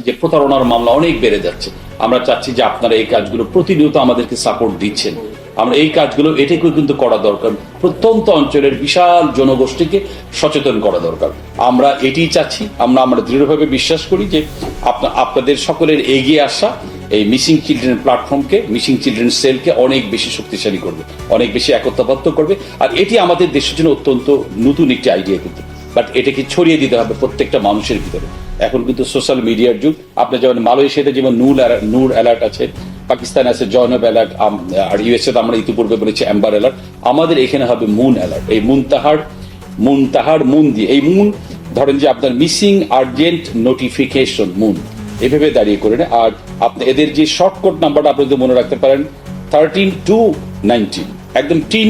যে প্রতারণার মামলা অনেক বেড়ে যাচ্ছে। আমরা চাচ্ছি যে আপনারা এই কাজগুলো প্রতিনিয়ত আমাদেরকে সাপোর্ট দিচ্ছেন। আমরা এই কাজগুলো এটাকেও কিন্তু করা দরকার, প্রত্যন্ত অঞ্চলের বিশাল জনগোষ্ঠীকে সচেতন করা দরকার। আমরা এটিই চাচ্ছি। আমরা দৃঢ়ভাবে বিশ্বাস করি যে আপনাদের সকলের এগিয়ে আসা এই মিসিং চিলড্রেন প্ল্যাটফর্মকে, মিসিং চিলড্রেন সেলকে অনেক বেশি শক্তিশালী করবে, অনেক বেশি একতাবদ্ধ করবে। আর এটি আমাদের দেশের জন্য অত্যন্ত নতুন একটি আইডিয়া কিন্তু, বাট এটাকে ছড়িয়ে দিতে হবে প্রত্যেকটা মানুষের ভিতরে। এখন কিন্তু সোশ্যাল মিডিয়ার যুগ। আপনার যেমন মালয়েশিয়াতে যেমন নূর অ্যালার্ট আছে, পাকিস্তানে আছে জয়নব অ্যালার্ট, আর ইউএসএ তে আমরা ইতিপূর্বে বলেছি অ্যাম্বার অ্যালার্ট। আমাদের এখানে হবে মুন অ্যালার্ট। এই মুন দিয়ে, এই মুন ধরেন যে আপনার মিসিং আর্জেন্ট নোটিফিকেশন মুন, এভাবে দাঁড়িয়ে করে নেয়। আর আপনি এদের যে শর্টকট নাম্বারটা আপনি যদি মনে রাখতে পারেন 13-2-19, একদম টিন,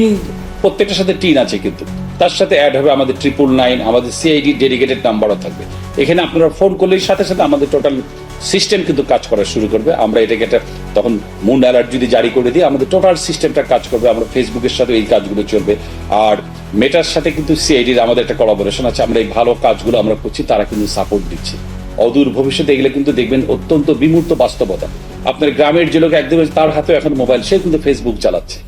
প্রত্যেকটার সাথে টিন আছে, কিন্তু তার সাথে অ্যাড হবে আমাদের 999, আমাদের সিআইডি ডেডিকেটেড নাম্বারও থাকবে। এখানে আপনারা ফোন করলেই সাথে সাথে আমাদের টোটাল সিস্টেম কিন্তু কাজ করা শুরু করবে। আমরা এটাকে তখন মুন অ্যালার্ট যদি জারি করে দিই, আমাদের টোটাল সিস্টেমটা কাজ করবে। আমরা ফেসবুকের সাথে এই কাজগুলো চলবে। আর মেটার সাথে কিন্তু সিআইডির আমাদের একটা কোলাবোরেশন আছে। আমরা এই ভালো কাজগুলো আমরা করছি, তারা কিন্তু সাপোর্ট দিচ্ছে। অদূর ভবিষ্যতে এগুলো কিন্তু দেখবেন অত্যন্ত বিমূর্ত বাস্তবতা। আপনার গ্রামের যে লোক একদম তার হাতে এখন মোবাইল, সে কিন্তু ফেসবুক চালাচ্ছে।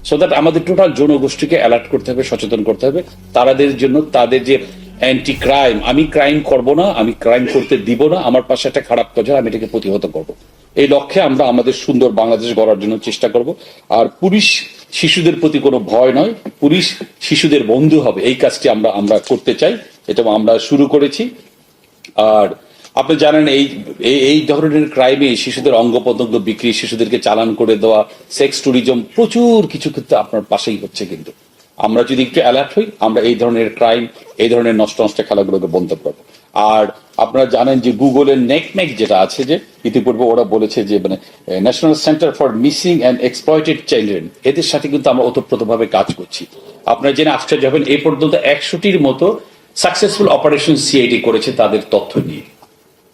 সো দ্যাট আমাদের টোটাল জনগোষ্ঠীকে অ্যালার্ট করতে হবে, সচেতন করতে হবে তাদের জন্য। তাদের যে অ্যান্টি ক্রাইম, আমি ক্রাইম করব না, আমি ক্রাইম করতে দিব না, আমার পাশে একটা খারাপ কাজ হয়, আমি এটাকে প্রতিহত করব, এই লক্ষ্যে আমরা আমাদের সুন্দর বাংলাদেশ গড়ার জন্য চেষ্টা করব। আর পুলিশ শিশুদের প্রতি কোনো ভয় নয়, পুলিশ শিশুদের বন্ধু হবে, এই কাজটি আমরা করতে চাই। এটা আমরা শুরু করেছি। আর আপনি জানেন এই ধরনের ক্রাইমে শিশুদের অঙ্গ প্রত্যঙ্গ বিক্রি, শিশুদেরকে চালান করে দেওয়া, সেক্স ট্যুরিজম, প্রচুর কিছু কিন্তু আপনার পাশেই হচ্ছে। কিন্তু আমরা যদি একটু অ্যালার্ট হই, আমরা এই ধরনের ক্রাইম, এই ধরনের নষ্ট খেলাগুলোকে বন্ধ করবো। আর আপনারা জানেন যে গুগলের নেকমেক যেটা আছে, যে ইতিপূর্বে ওরা বলেছে যে মানে national centre for missing and exploited children, এদের সাথে কিন্তু আমরা ওতপ্রোতভাবে কাজ করছি। আপনারা জেনে আশ্চর্য হবেন, এই পর্যন্ত 100টির মতো সাকসেসফুল অপারেশন সিআইডি করেছে তাদের তথ্য নিয়ে।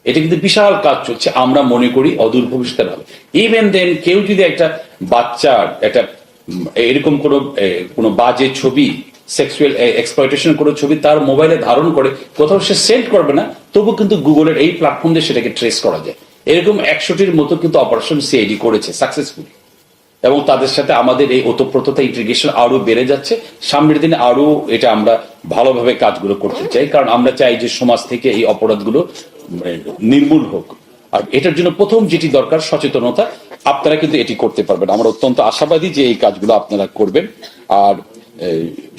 এটা কিন্তু বিশাল কাজ চলছে। আমরা মনে করি অদূর ভবিষ্যতে হবে। ইভেন দেন কেউ যদি একটা বাচ্চার একটা এরকম কোনো বাজে ছবি, সেক্সুয়াল এক্সপ্লয়টেশন কোনো ছবি তার মোবাইলে ধারণ করে কোথাও সে সেন্ড করবে না, তবু কিন্তু গুগলের এই প্ল্যাটফর্ম দিয়ে সেটাকে ট্রেস করা যায়। এরকম 100টির মতো কিন্তু অপারেশন সিআইডি করেছে সাকসেসফুলি। এবং তাদের সাথে আমাদের এই ওতপ্রোততা ইন্টিগ্রেশন আরো বেড়ে যাচ্ছে। সামনের দিনে আরো এটা আমরা ভালোভাবে কাজগুলো করতে চাই, কারণ আমরা চাই যে সমাজ থেকে এই অপরাধগুলো নির্মূল হোক। আর এটার জন্য প্রথম যেটি দরকার সচেতনতা। আপনারা কিন্তু এটি করতে পারবেন। আমরা অত্যন্ত আশাবাদী যে এই কাজগুলো আপনারা করবেন। আর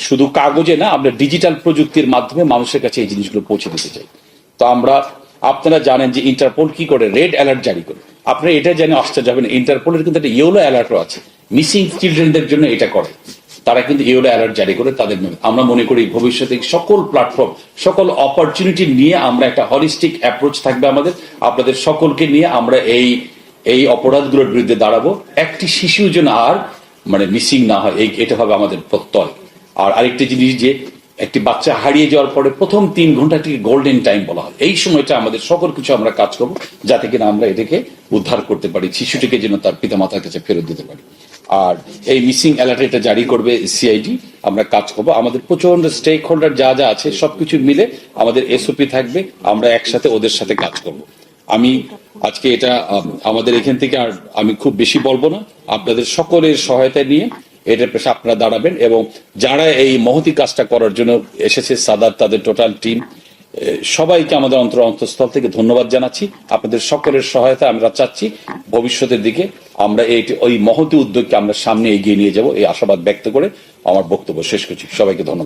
শুধু কাগজে না, আমরা ডিজিটাল প্রযুক্তির মাধ্যমে মানুষের কাছে এই জিনিসগুলো পৌঁছে দিতে চাই। তো আপনারা জানেন যে ইন্টারপোল কি করে, রেড অ্যালার্ট জারি করে। আপনারা এটা জেনে আশ্চর্য যাবেন, ইন্টারপোলের কিন্তু একটা ইয়েলো অ্যালার্টও আছে মিসিং চিলড্রেনদের জন্য। এটা করে তারা কিন্তু ইয়েলো অ্যালার্ট জারি করে তাদের। আমরা মনে করি ভবিষ্যতে সকল প্ল্যাটফর্ম, সকল অপরচুনিটি নিয়ে আমরা একটা হলিস্টিক অ্যাপ্রোচ থাকবে আমাদের। আপনাদের সকলকে নিয়ে আমরা এই অপরাধগুলোর বিরুদ্ধে দাঁড়াবো। একটি শিশু যেন আর মিসিং না হয়, এটা হবে আমাদের প্রত্যয়। আর আরেকটি জিনিস, যে একটি বাচ্চা হারিয়ে যাওয়ার পরে প্রথম 3 ঘন্টাটিকে গোল্ডেন টাইম বলা হয়। এই সময়টা আমাদের সকল কিছু আমরা কাজ করবো, যাতে কিনা আমরা এটাকে উদ্ধার করতে পারি, শিশুটিকে যেন তার পিতা মাতার কাছে ফেরত দিতে পারি। আর এই মিসিং অ্যালার্ট এটা জারি করবে সিআইডি। আমরা কাজ করবো, আমাদের প্রচন্ড স্টেক হোল্ডার যা আছে সবকিছু মিলে আমাদের এসওপি থাকবে। আমরা একসাথে ওদের সাথে কাজ করব। আমি আজকে এটা আমাদের এখান থেকে আর আমি খুব বেশি বলবো না। আপনাদের সকলের সহায়তা নিয়ে এটার পেশে আপনারা দাঁড়াবেন। এবং যারা এই মহতি কাজটা করার জন্য এসেছে, সাদাত, তাদের টোটাল টিম, সবাইকে আমাদের অন্তঃস্থল থেকে ধন্যবাদ জানাচ্ছি। আপনাদের সকলের সহায়তা আমরা চাচ্ছি। ভবিষ্যতের দিকে আমরা ওই মহতি উদ্যোগকে আমরা সামনে এগিয়ে নিয়ে যাব, এই আশাবাদ ব্যক্ত করে আমার বক্তব্য শেষ করছি। সবাইকে ধন্যবাদ।